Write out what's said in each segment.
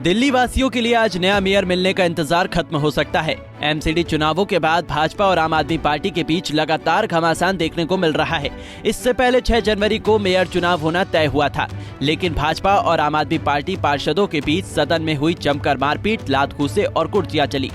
दिल्ली वासियों के लिए आज नया मेयर मिलने का इंतजार खत्म हो सकता है। एमसीडी चुनावों के बाद भाजपा और आम आदमी पार्टी के बीच लगातार घमासान देखने को मिल रहा है। इससे पहले 6 जनवरी को मेयर चुनाव होना तय हुआ था, लेकिन भाजपा और आम आदमी पार्टी पार्षदों के बीच सदन में हुई जमकर मारपीट, लात घूंसे और कुर्सियां चली।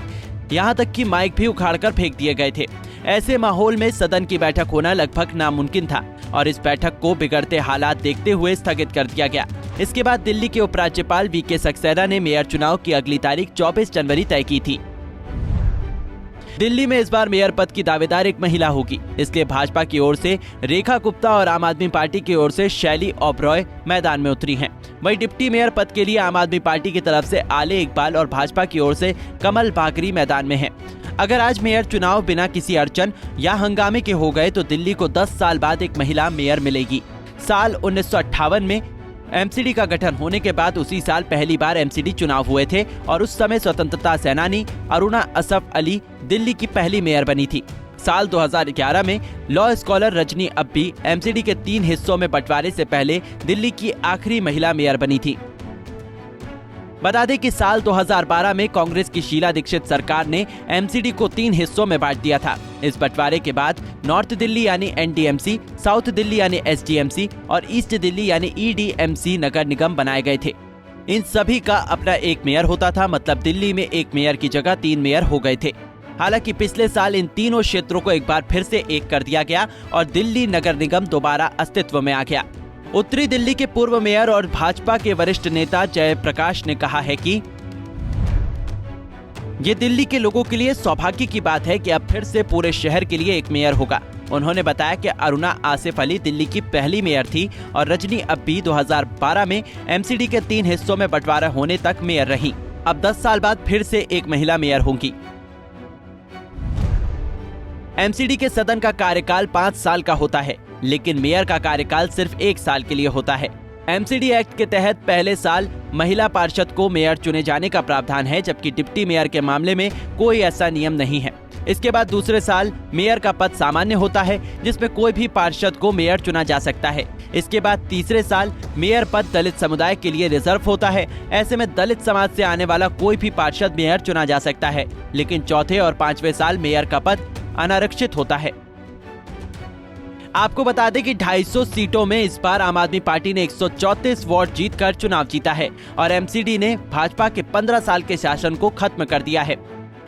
यहाँ तक कि माइक भी उखाड़कर फेंक दिए गए थे। ऐसे माहौल में सदन की बैठक होना लगभग नामुमकिन था और इस बैठक को बिगड़ते हालात देखते हुए स्थगित कर दिया गया। इसके बाद दिल्ली के उपराज्यपाल वीके सक्सेना ने मेयर चुनाव की अगली तारीख 24 जनवरी तय की थी। दिल्ली में इस बार मेयर पद की दावेदार एक महिला होगी, इसलिए भाजपा की ओर से रेखा गुप्ता और आम आदमी पार्टी की ओर से शैली ओबरॉय मैदान में उतरी हैं। वहीं डिप्टी मेयर पद के लिए आम आदमी पार्टी की तरफ से आले इकबाल और भाजपा की ओर से कमल बाकरी मैदान में हैं। अगर आज मेयर चुनाव बिना किसी अड़चन या हंगामे के हो गए तो दिल्ली को 10 साल बाद एक महिला मेयर मिलेगी। साल 1958 में एमसीडी का गठन होने के बाद उसी साल पहली बार एमसीडी चुनाव हुए थे और उस समय स्वतंत्रता सेनानी अरुणा असफ अली दिल्ली की पहली मेयर बनी थी। साल 2011 में लॉ स्कॉलर रजनी अब्बी एमसीडी के 3 हिस्सों में बंटवारे से पहले दिल्ली की आखिरी महिला मेयर बनी थी। बता दें कि साल 2012 में कांग्रेस की शीला दीक्षित सरकार ने एमसीडी को 3 हिस्सों में बांट दिया था। इस बंटवारे के बाद नॉर्थ दिल्ली यानी एनडीएमसी, साउथ दिल्ली यानी एसडीएमसी और ईस्ट दिल्ली यानी ईडीएमसी नगर निगम बनाए गए थे। इन सभी का अपना एक मेयर होता था, मतलब दिल्ली में एक मेयर की जगह 3 मेयर हो गए थे। हालांकि पिछले साल इन तीनों क्षेत्रों को एक बार फिर से एक कर दिया गया और दिल्ली नगर निगम दोबारा अस्तित्व में आ गया। उत्तरी दिल्ली के पूर्व मेयर और भाजपा के वरिष्ठ नेता जयप्रकाश ने कहा है कि ये दिल्ली के लोगों के लिए सौभाग्य की बात है कि अब फिर से पूरे शहर के लिए एक मेयर होगा। उन्होंने बताया कि अरुणा आसिफ अली दिल्ली की पहली मेयर थी और रजनी अब्बी 2012 में एमसीडी के 3 हिस्सों में बंटवारा होने तक मेयर रही। अब 10 साल बाद फिर से एक महिला मेयर होंगी। एमसीडी के सदन का कार्यकाल 5 साल का होता है, लेकिन मेयर का कार्यकाल सिर्फ 1 साल के लिए होता है। एमसीडी एक्ट के तहत पहले साल महिला पार्षद को मेयर चुने जाने का प्रावधान है, जबकि डिप्टी मेयर के मामले में कोई ऐसा नियम नहीं है। इसके बाद दूसरे साल मेयर का पद सामान्य होता है, जिसमें कोई भी पार्षद को मेयर चुना जा सकता है। इसके बाद तीसरे साल मेयर पद दलित समुदाय के लिए रिजर्व होता है। ऐसे में दलित समाज से आने वाला कोई भी पार्षद मेयर चुना जा सकता है, लेकिन चौथे और 5वें साल मेयर का पद अनारक्षित होता है। आपको बता दें कि 250 सीटों में इस बार आम आदमी पार्टी ने 134 वोट जीतकर चुनाव जीता है और एमसीडी ने भाजपा के 15 साल के शासन को खत्म कर दिया है।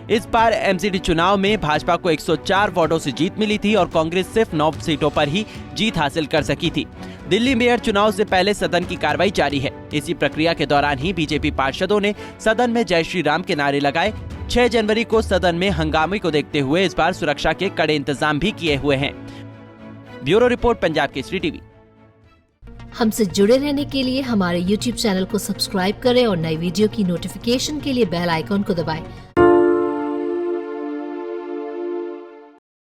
इस बार एमसीडी चुनाव में भाजपा को 104 वोटों से जीत मिली थी और कांग्रेस सिर्फ 9 सीटों पर ही जीत हासिल कर सकी थी। दिल्ली मेयर चुनाव से पहले सदन की कार्रवाई जारी है। इसी प्रक्रिया के दौरान ही बीजेपी पार्षदों ने सदन में जय श्री राम के नारे लगाए। 6 जनवरी को सदन में हंगामे को देखते हुए इस बार सुरक्षा के कड़े इंतजाम भी किए हुए हैं। Bureau report, Punjab Kesari TV. हमसे जुड़े रहने के लिए हमारे YouTube चैनल को सब्सक्राइब करें और नई वीडियो की नोटिफिकेशन के लिए बेल आइकॉन को दबाएं।